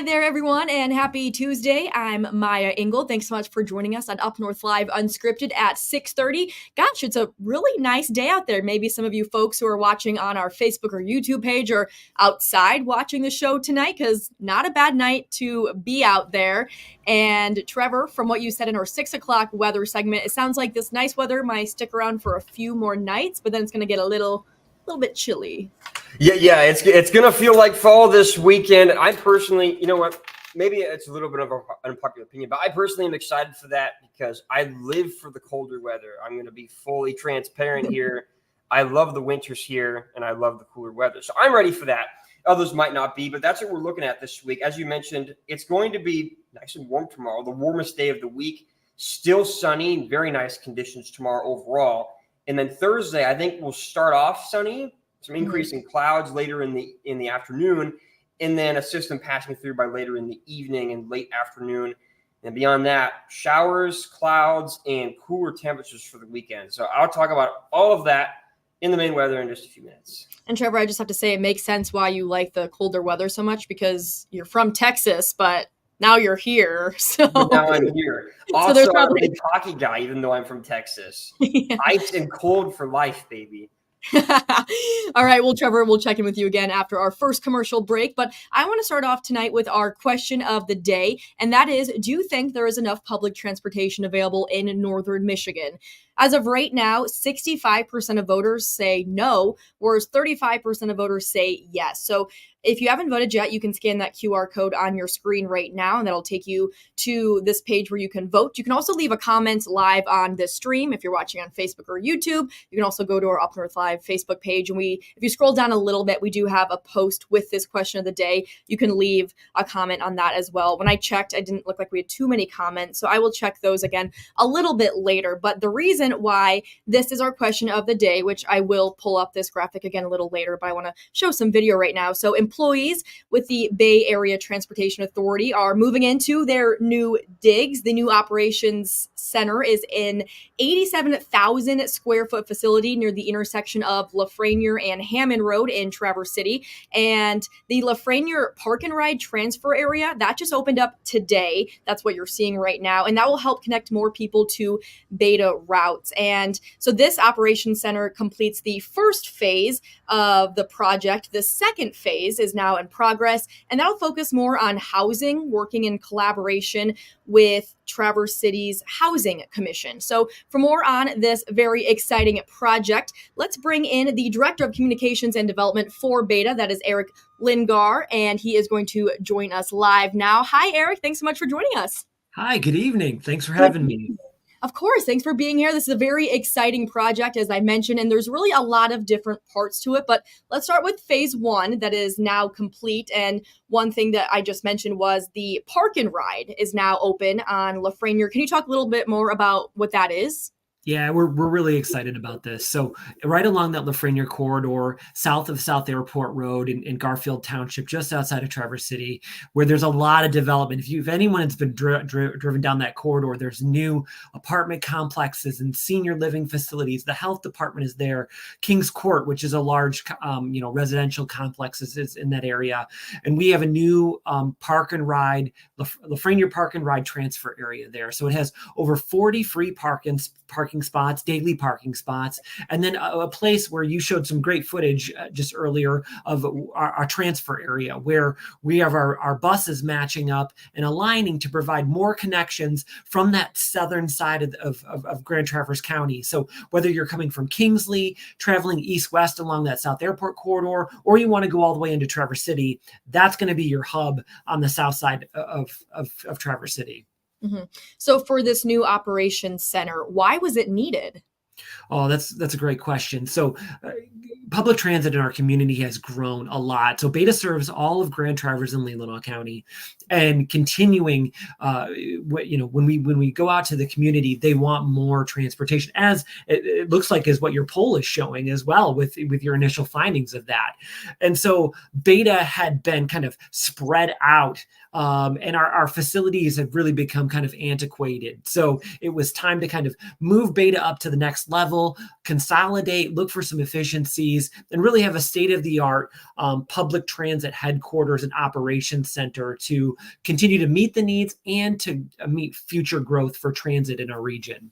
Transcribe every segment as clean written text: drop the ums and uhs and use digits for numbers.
Hi there, everyone, and happy Tuesday. I'm Maya Engel. Thanks so much for joining us on UpNorthLive Unscripted at 6:30. Gosh, it's a really nice day out there. Maybe some of you folks who are watching on our Facebook or YouTube page are outside watching the show tonight, because not a bad night to be out there. And Trevor, from what you said in our 6 o'clock weather segment, it sounds like this nice weather might stick around for a few more nights, but then it's going to get a little bit chilly. Yeah, it's gonna feel like fall this weekend. I personally, you know what? Maybe it's a little bit of an unpopular opinion, but I personally am excited for that because I live for the colder weather. I'm gonna be fully transparent here. I love the winters here, and I love the cooler weather, so I'm ready for that. Others might not be, but that's what we're looking at this week. As you mentioned, it's going to be nice and warm tomorrow, the warmest day of the week. Still sunny, very nice conditions tomorrow overall. And then Thursday, I think we'll start off sunny, some increase in clouds later in the afternoon, and then a system passing through by later in the evening and late afternoon. And beyond that, showers, clouds, and cooler temperatures for the weekend. So I'll talk about all of that in the main weather in just a few minutes. And Trevor, I just have to say it makes sense why you like the colder weather so much, because you're from Texas, but now you're here. So now I'm here. Also, so I'm a big hockey guy, even though I'm from Texas. Yeah. Ice and cold for life, baby. All right. Well, Trevor, we'll check in with you again after our first commercial break. But I want to start off tonight with our question of the day. And that is, do you think there is enough public transportation available in northern Michigan? As of right now, 65% of voters say no, whereas 35% of voters say yes. So if you haven't voted yet, you can scan that QR code on your screen right now, and that'll take you to this page where you can vote. You can also leave a comment live on this stream if you're watching on Facebook or YouTube. You can also go to our UpNorthLive Facebook page, and if you scroll down a little bit, we do have a post with this question of the day. You can leave a comment on that as well. When I checked, it didn't look like we had too many comments, so I will check those again a little bit later. But the reason why this is our question of the day, which I will pull up this graphic again a little later, but I want to show some video right now. So employees with the Bay Area Transportation Authority are moving into their new digs. The new operations center is an 87,000 square foot facility near the intersection of Lafreniere and Hammond Road in Traverse City. And the Lafreniere Park and Ride transfer area, that just opened up today. That's what you're seeing right now. And that will help connect more people to Beta routes. And so this operations center completes the first phase of the project. The second phase is now in progress, and that'll focus more on housing, working in collaboration with Traverse City's Housing Commission. So for more on this very exciting project, let's bring in the Director of Communications and Development for Beta. That is Eric Lingar, and he is going to join us live now. Hi, Eric. Thanks so much for joining us. Hi, good evening. Thanks for having me. Of course. Thanks for being here. This is a very exciting project, as I mentioned, and there's really a lot of different parts to it. But let's start with phase one that is now complete. And one thing that I just mentioned was the Park and Ride is now open on Lafreniere. Can you talk a little bit more about what that is? Yeah, we're really excited about this. So right along that Lafreniere corridor, south of South Airport Road in Garfield Township, just outside of Traverse City, where there's a lot of development. If anyone has been driven down that corridor, there's new apartment complexes and senior living facilities. The health department is there. Kings Court, which is a large, residential complex, is in that area. And we have a new park and ride, Lafreniere Park and Ride transfer area there. So it has over 40 free parking spots, daily parking spots, and then a place where you showed some great footage just earlier of our transfer area, where we have our buses matching up and aligning to provide more connections from that southern side of Grand Traverse County. So whether you're coming from Kingsley, traveling east-west along that South Airport corridor, or you want to go all the way into Traverse City, that's going to be your hub on the south side of Traverse City. Mm-hmm. So for this new operations center, why was it needed? Oh, that's a great question. So public transit in our community has grown a lot. So Beta serves all of Grand Traverse and Leelanau County, and continuing, when we go out to the community, they want more transportation, as it looks like is what your poll is showing as well with your initial findings of that. And so Beta had been kind of spread out and our facilities have really become kind of antiquated. So it was time to kind of move Beta up to the next level, consolidate, look for some efficiencies, and really have a state-of-the-art public transit headquarters and operations center to continue to meet the needs and to meet future growth for transit in our region.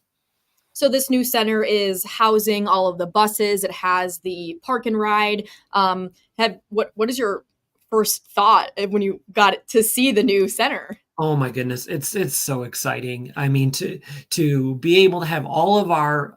So this new center is housing all of the buses. It has the park and ride. What is your first thought when you got to see the new center? Oh my goodness, it's so exciting. I mean, to be able to have all of our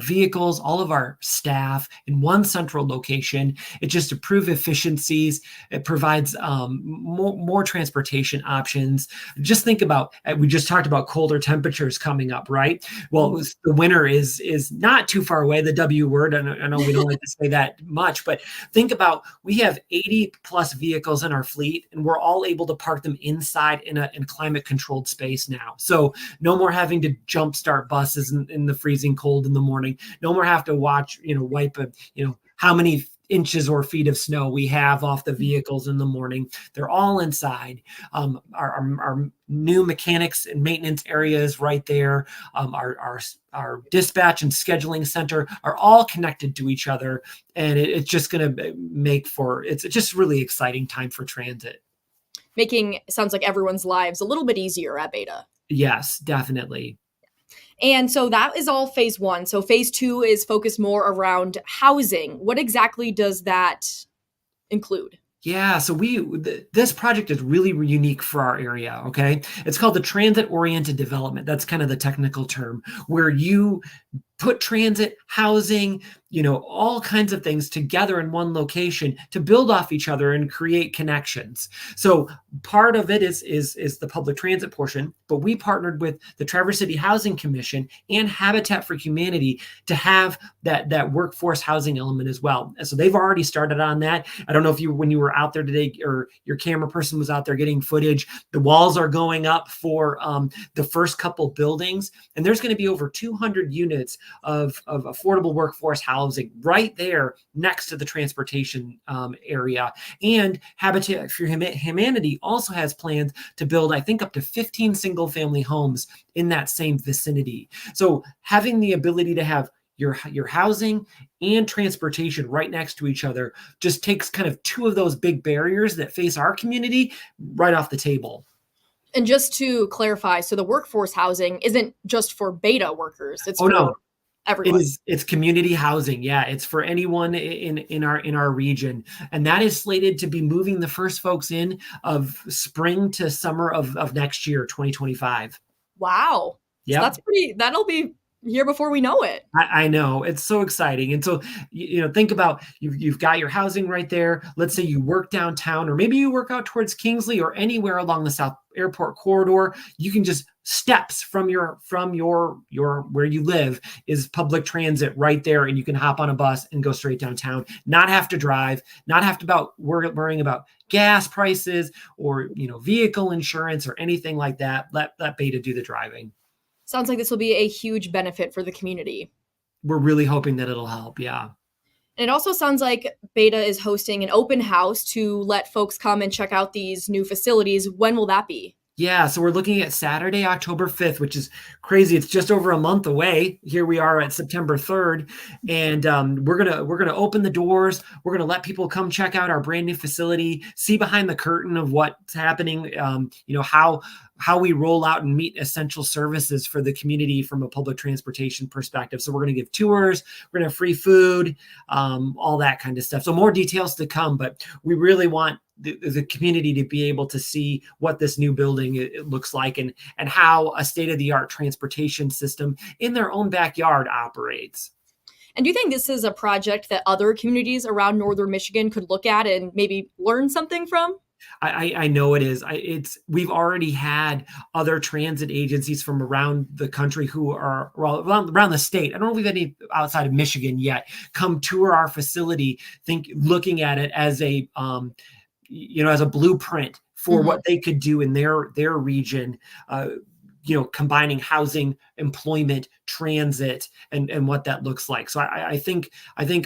vehicles, all of our staff in one central location, it just improves efficiencies. It provides more transportation options. Just think about, we just talked about colder temperatures coming up, right? Well, the winter is not too far away. The W word. I know we don't like to say that much, but think about, we have 80 plus vehicles in our fleet, and we're all able to park them inside in climate controlled space now. So no more having to jumpstart buses in the freezing cold in the morning. No more have to wipe how many inches or feet of snow we have off the vehicles in the morning. They're all inside. Our new mechanics and maintenance areas right there. Our dispatch and scheduling center are all connected to each other. And it's just going to it's just really exciting time for transit. Sounds like everyone's lives a little bit easier at Beta. Yes, definitely. And so that is all phase one. So phase two is focused more around housing. What exactly does that include? Yeah, so this project is really unique for our area, okay? It's called the transit-oriented development. That's kind of the technical term, where you put transit, housing, all kinds of things together in one location to build off each other and create connections. So part of it is the public transit portion, but we partnered with the Traverse City Housing Commission and Habitat for Humanity to have that workforce housing element as well. And so they've already started on that. I don't know if when you were out there today or your camera person was out there getting footage, the walls are going up for the first couple buildings, and there's going to be over 200 units of affordable workforce housing right there next to the transportation area. And Habitat for Humanity also has plans to build, I think, up to 15 single family homes in that same vicinity. So having the ability to have your housing and transportation right next to each other just takes kind of two of those big barriers that face our community right off the table. And just to clarify, so the workforce housing isn't just for Beta workers. It's for everyone. It's community housing. Yeah, it's for anyone in our region. And that is slated to be moving the first folks in of spring to summer of next year, 2025. Wow. Yeah. So that'll be here before we know it. I know, it's so exciting. And so, think about, you've got your housing right there. Let's say you work downtown, or maybe you work out towards Kingsley or anywhere along the South Airport corridor. You can just steps from your where you live is public transit right there, and you can hop on a bus and go straight downtown, not have to drive, not have to worrying about gas prices or vehicle insurance or anything like that. Let Beta do the driving. Sounds like this will be a huge benefit for the community. We're really hoping that it'll help. Yeah. And it also sounds like Beta is hosting an open house to let folks come and check out these new facilities. When will that be? Yeah, so we're looking at Saturday, October 5th, which is crazy. It's just over a month away. Here we are at September 3rd, and we're gonna open the doors. We're gonna let people come check out our brand new facility, see behind the curtain of what's happening. How we roll out and meet essential services for the community from a public transportation perspective. So we're going to give tours, we're going to have free food, all that kind of stuff. So more details to come, but we really want the community to be able to see what this new building it looks like and how a state-of-the-art transportation system in their own backyard operates. And do you think this is a project that other communities around northern Michigan could look at and maybe learn something from? I know it is. We've already had other transit agencies from around the country who are around the state. I don't know if we've had any outside of Michigan yet come tour our facility, looking at it as a as a blueprint for what they could do in their region. Combining housing, employment, transit, and what that looks like. So I think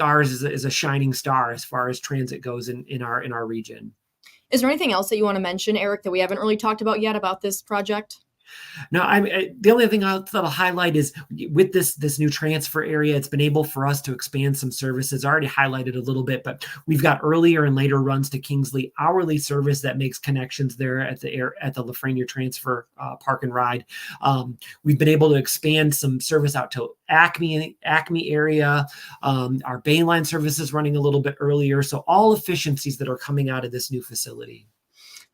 ours is a shining star as far as transit goes in our region. Is there anything else that you want to mention, Eric, that we haven't really talked about yet about this project? No, the only thing that'll highlight is with this new transfer area, it's been able for us to expand some services. I already highlighted a little bit, but we've got earlier and later runs to Kingsley hourly service that makes connections there at the Lafreniere Transfer Park and Ride. We've been able to expand some service out to Acme area. Our Bayline service is running a little bit earlier, so all efficiencies that are coming out of this new facility.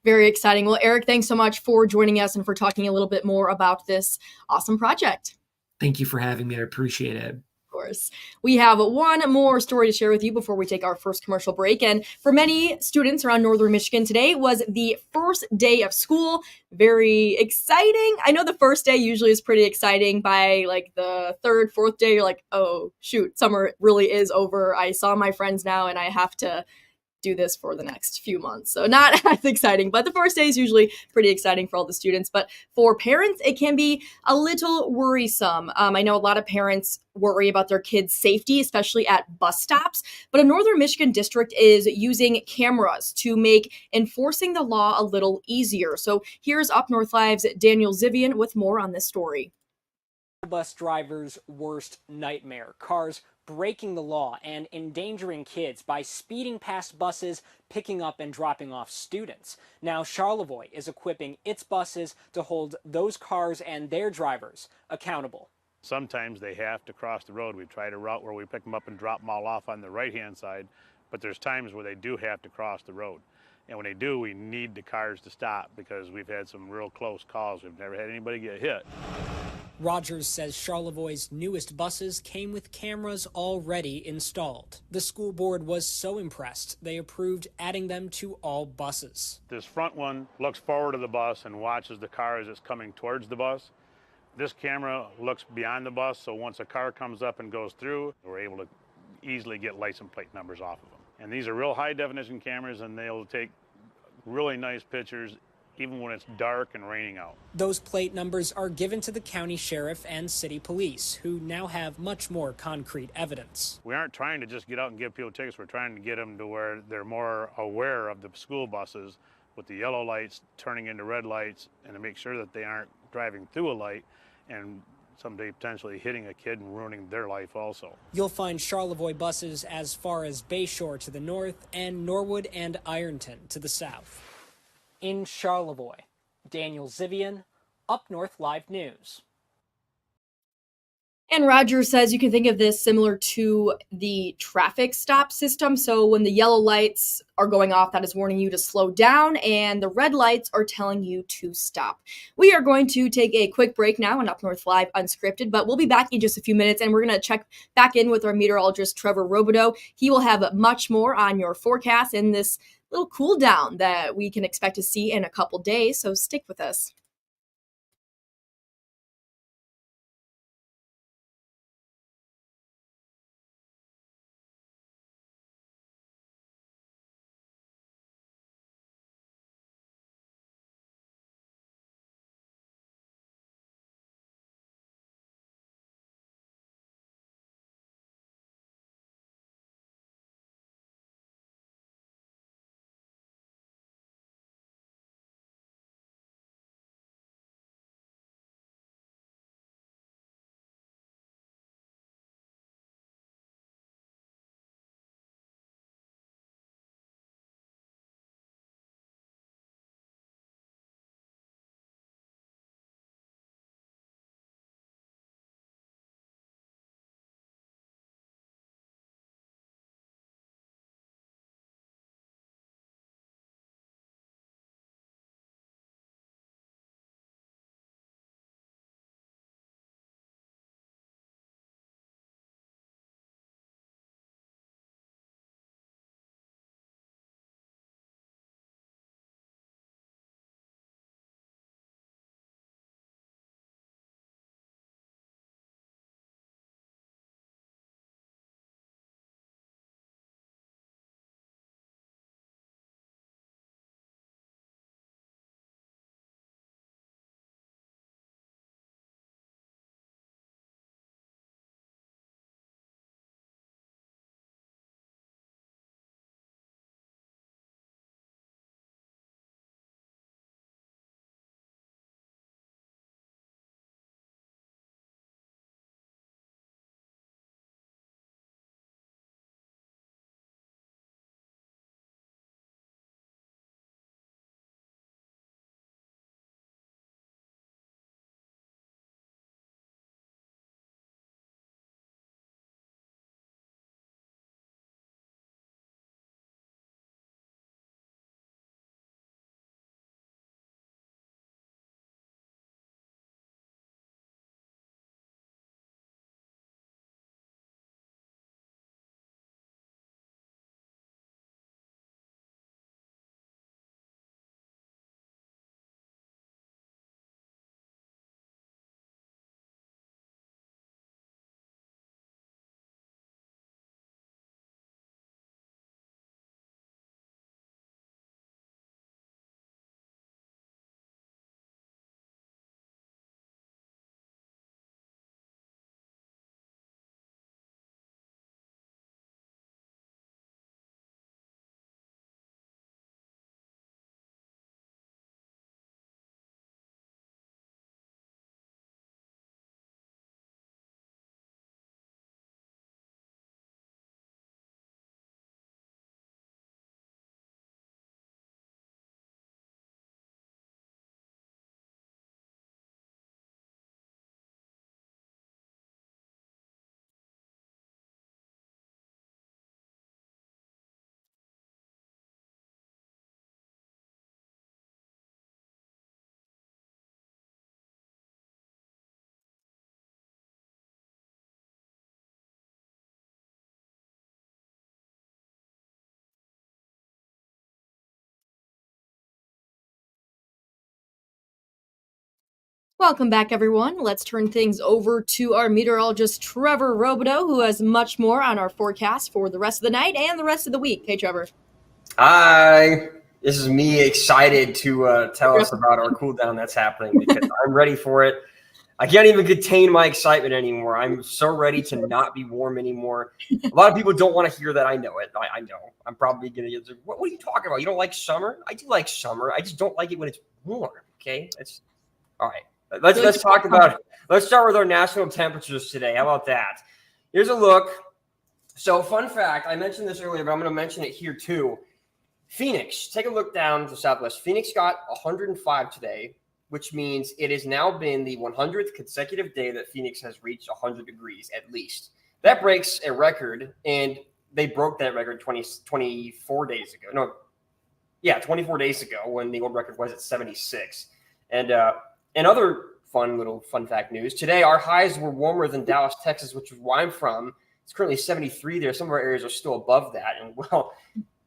Very exciting. Well, Eric, thanks so much for joining us and for talking a little bit more about this awesome project. Thank you for having me. I appreciate it. Of course. We have one more story to share with you before we take our first commercial break. And for many students around northern Michigan, today was the first day of school. Very exciting. I know the first day usually is pretty exciting. By like the third, fourth day, you're like, oh, shoot, summer really is over. I saw my friends now and I have to do this for the next few months. So not as exciting, but the first day is usually pretty exciting for all the students. But for parents, it can be a little worrisome. I know a lot of parents worry about their kids' safety, especially at bus stops. But a Northern Michigan district is using cameras to make enforcing the law a little easier. So here's Up North Live's Daniel Zivian with more on this story. Bus drivers' worst nightmare: cars breaking the law and endangering kids by speeding past buses, picking up and dropping off students. Now Charlevoix is equipping its buses to hold those cars and their drivers accountable. Sometimes they have to cross the road. We try to route where we pick them up and drop them all off on the right-hand side, but there's times where they do have to cross the road. And when they do, we need the cars to stop because we've had some real close calls. We've never had anybody get hit. Rogers says Charlevoix's newest buses came with cameras already installed. The school board was so impressed, they approved adding them to all buses. This front one looks forward to the bus and watches the car as it's coming towards the bus. This camera looks beyond the bus, so once a car comes up and goes through, we're able to easily get license plate numbers off of them. And these are real high-definition cameras, and they'll take really nice pictures even when it's dark and raining out. Those plate numbers are given to the county sheriff and city police, who now have much more concrete evidence. We aren't trying to just get out and give people tickets. We're trying to get them to where they're more aware of the school buses with the yellow lights turning into red lights, and to make sure that they aren't driving through a light and someday potentially hitting a kid and ruining their life also. You'll find Charlevoix buses as far as Bayshore to the north and Norwood and Ironton to the south. In Charlevoix, Daniel Zivian, Up North Live News. And Rogers says you can think of this similar to the traffic stop system. So when the yellow lights are going off, that is warning you to slow down, and the red lights are telling you to stop. We are going to take a quick break now on Up North Live Unscripted, but we'll be back in just a few minutes, and we're going to check back in with our meteorologist, Trevor Robideau. He will have much more on your forecast in this little cool down that we can expect to see in a couple days, so stick with us. Welcome back, everyone. Let's turn things over to our meteorologist, Trevor Robideau, who has much more on our forecast for the rest of the night and the rest of the week. Hey, Trevor. Hi. This is me excited to tell us about our cool down that's happening because I'm ready for it. I can't even contain my excitement anymore. I'm so ready to not be warm anymore. A lot of people don't want to hear that. I know it. I know. I'm probably going to get, what are you talking about? You don't like summer? I do like summer. I just don't like it when it's warm. Okay. That's all right. Let's talk about, let's start with our national temperatures today. How about that? Here's a look. So fun fact, I mentioned this earlier, but I'm going to mention it here too. Phoenix, take a look down to Southwest. Phoenix got 105 today, which means it has now been the 100th consecutive day that Phoenix has reached 100 degrees at least. That breaks a record, and they broke that record 24 days ago. No, yeah, 24 days ago when the old record was at 76. And other fun fact news, today our highs were warmer than Dallas, Texas, which is where I'm from. It's currently 73 there. Some of our areas are still above that. And, well,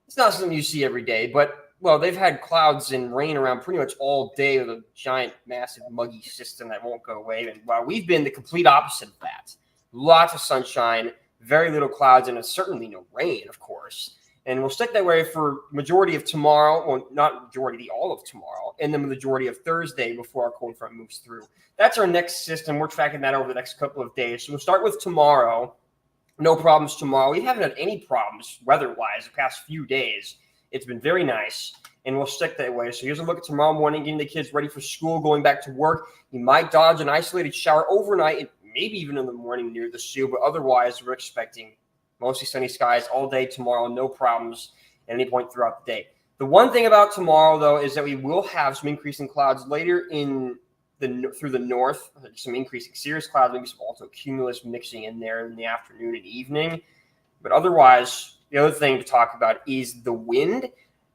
it's not something you see every day, but, well, they've had clouds and rain around pretty much all day with a giant, massive, muggy system that won't go away. And, well, we've been the complete opposite of that. Lots of sunshine, very little clouds, and certainly no rain, of course. And we'll stick that way for majority of tomorrow, well, not majority, all of tomorrow, and then the majority of Thursday before our cold front moves through. That's our next system. We're tracking that over the next couple of days. So we'll start with tomorrow. No problems tomorrow. We haven't had any problems weather-wise the past few days. It's been very nice, and we'll stick that way. So here's a look at tomorrow morning, getting the kids ready for school, going back to work. You might dodge an isolated shower overnight, and maybe even in the morning near the Sioux, but otherwise we're expecting mostly sunny skies all day tomorrow, no problems at any point throughout the day. The one thing about tomorrow, though, is that we will have some increasing clouds later through the north, some increasing cirrus clouds, maybe some altocumulus mixing in there in the afternoon and evening. But otherwise, the other thing to talk about is the wind.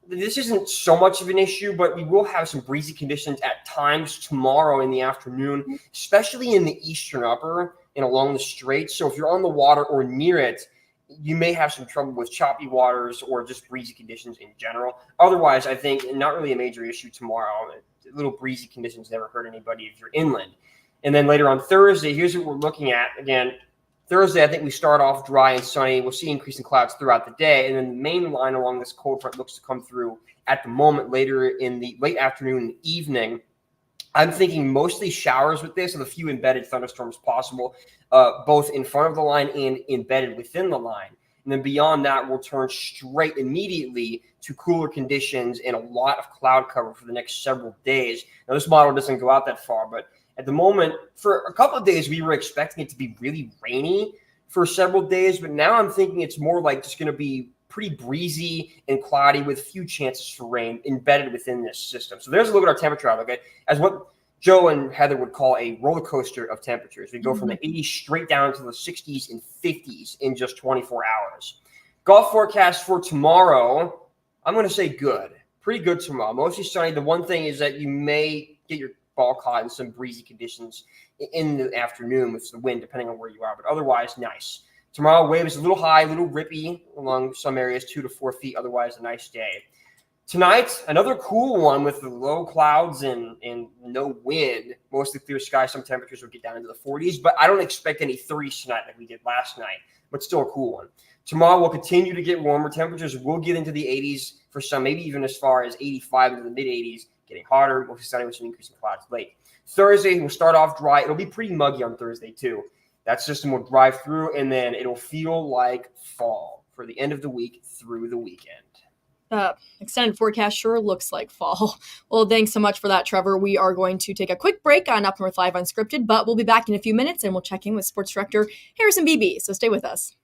This isn't so much of an issue, but we will have some breezy conditions at times tomorrow in the afternoon, especially in the eastern upper and along the strait. So if you're on the water or near it, you may have some trouble with choppy waters or just breezy conditions in general. Otherwise, I think not really a major issue tomorrow. Little breezy conditions never hurt anybody if you're inland. And then later on Thursday, here's what we're looking at. Again, Thursday, I think we start off dry and sunny. We'll see increasing clouds throughout the day. And then the main line along this cold front looks to come through at the moment later in the late afternoon and evening. I'm thinking mostly showers with this and a few embedded thunderstorms possible, both in front of the line and embedded within the line. And then beyond that, we'll turn straight immediately to cooler conditions and a lot of cloud cover for the next several days. Now, this model doesn't go out that far, but at the moment, for a couple of days, we were expecting it to be really rainy for several days. But now I'm thinking it's more like just going to be pretty breezy and cloudy with few chances for rain embedded within this system. So there's a look at our temperature outlook, okay, as what Joe and Heather would call a roller coaster of temperatures. We go from the 80s straight down to the 60s and 50s in just 24 hours. Golf forecast for tomorrow, I'm going to say good. Pretty good tomorrow. Mostly sunny. The one thing is that you may get your ball caught in some breezy conditions in the afternoon with the wind, depending on where you are. But otherwise, nice. Tomorrow, waves a little high, a little rippy along some areas, 2 to 4 feet. Otherwise, a nice day. Tonight, another cool one with the low clouds and no wind, mostly clear sky. Some temperatures will get down into the 40s, but I don't expect any 30s tonight like we did last night, but still a cool one. Tomorrow, we'll continue to get warmer. Temperatures will get into the 80s for some, maybe even as far as 85 into the mid-80s, getting hotter, mostly sunny with some increasing clouds late. Thursday, we'll start off dry. It'll be pretty muggy on Thursday, too. That system will drive through, and then it'll feel like fall for the end of the week through the weekend. Extended forecast sure looks like fall. Well, thanks so much for that, Trevor. We are going to take a quick break on UpNorthLive Unscripted, but we'll be back in a few minutes and we'll check in with sports director Harrison Beebe. So stay with us.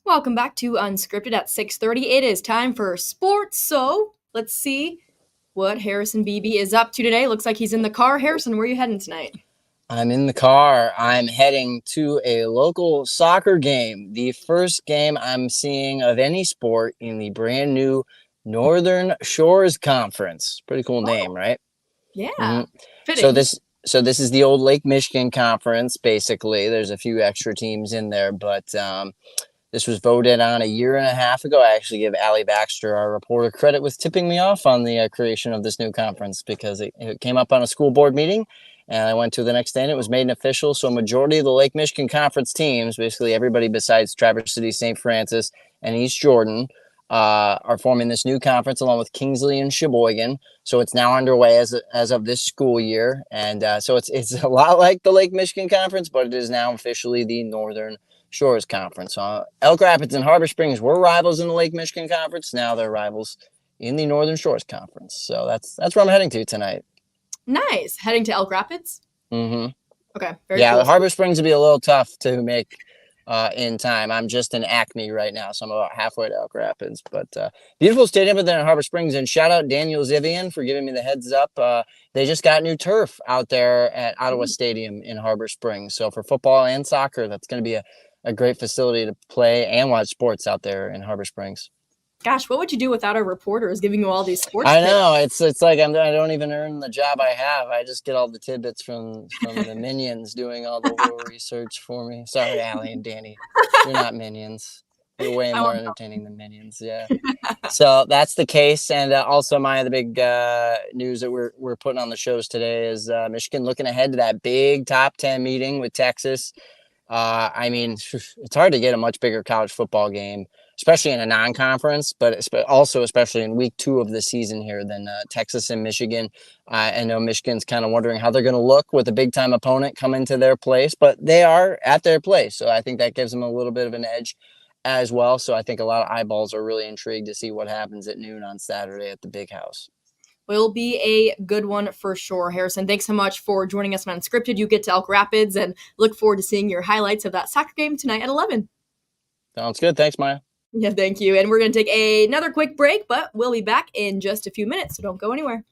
Welcome back to Unscripted at 6:30. It is time for sports. So let's see what Harrison Beebe is up to today. Looks like he's in the car. Harrison, where are you heading tonight? I'm in the car. I'm heading to a local soccer game, the first game I'm seeing of any sport in the brand new Northern Shores Conference. Pretty cool name, Oh, right? yeah. hmm So Fitting. this is the old Lake Michigan Conference. Basically, there's a few extra teams in there, but this was voted on a year and a half ago. I actually give Allie Baxter, our reporter, credit with tipping me off on the creation of this new conference because it came up on a school board meeting, and I went to the next day and it was made official. So a majority of the Lake Michigan Conference teams, basically everybody besides Traverse City, St. Francis, and East Jordan, are forming this new conference along with Kingsley and Sheboygan. So it's now underway as of this school year, and so it's a lot like the Lake Michigan Conference, but it is now officially the Northern Shores Conference. Elk Rapids and Harbor Springs were rivals in the Lake Michigan Conference. Now they're rivals in the Northern Shores Conference. So that's where I'm heading to tonight. Nice. Heading to Elk Rapids? Mm-hmm. Okay, very Yeah, cool. the Harbor Springs would be a little tough to make in time. I'm just in Acme right now, so I'm about halfway to Elk Rapids. But beautiful stadium up there in Harbor Springs. And shout out Daniel Zivian for giving me the heads up. They just got new turf out there at Ottawa Stadium in Harbor Springs. So for football and soccer, that's going to be a great facility to play and watch sports out there in Harbor Springs. Gosh, what would you do without our reporters giving you all these sports I tips? know it's like I don't even earn the job I have. I just get all the tidbits from the minions doing all the little research for me. Sorry, Allie and Danny, you're not minions. You're way I more won't entertaining than minions. Yeah. So that's the case, and also the big news that we're putting on the shows today is Michigan looking ahead to that big top 10 meeting with Texas. I mean, it's hard to get a much bigger college football game, especially in a non-conference, but also especially in week 2 of the season here than Texas and Michigan. I know Michigan's kind of wondering how they're going to look with a big-time opponent coming to their place, but they are at their place. So I think that gives them a little bit of an edge as well. So I think a lot of eyeballs are really intrigued to see what happens at noon on Saturday at the Big House. Will be a good one for sure, Harrison. Thanks so much for joining us on Unscripted. You get to Elk Rapids and look forward to seeing your highlights of that soccer game tonight at 11. Sounds good. Thanks, Maya. Yeah, thank you. And we're going to take another quick break, but we'll be back in just a few minutes, so don't go anywhere.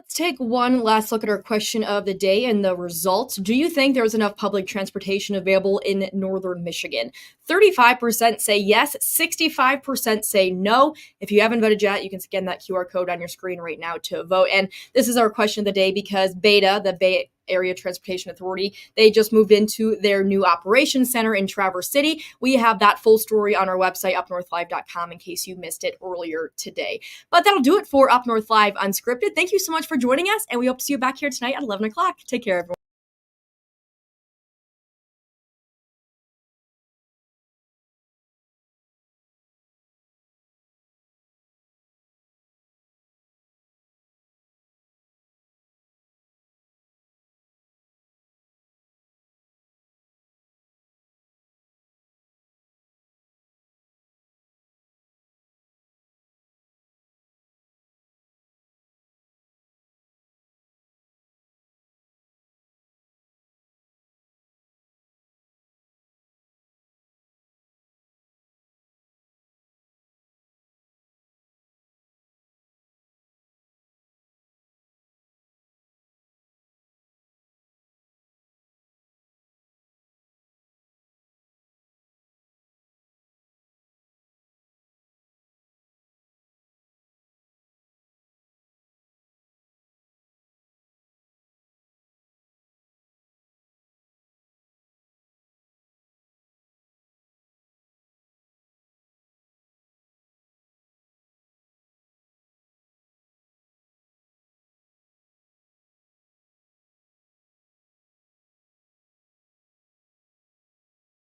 Let's take one last look at our question of the day and the results. Do you think there's enough public transportation available in northern Michigan? 35% say yes, 65% say no. If you haven't voted yet, you can scan that QR code on your screen right now to vote. And this is our question of the day because BETA, the Bay Area Transportation Authority, they just moved into their new operations center in Traverse City. We have that full story on our website, UpNorthLive.com, in case you missed it earlier today. But that'll do it for Up North Live Unscripted. Thank you so much for joining us, and we hope to see you back here tonight at 11 o'clock. Take care, everyone.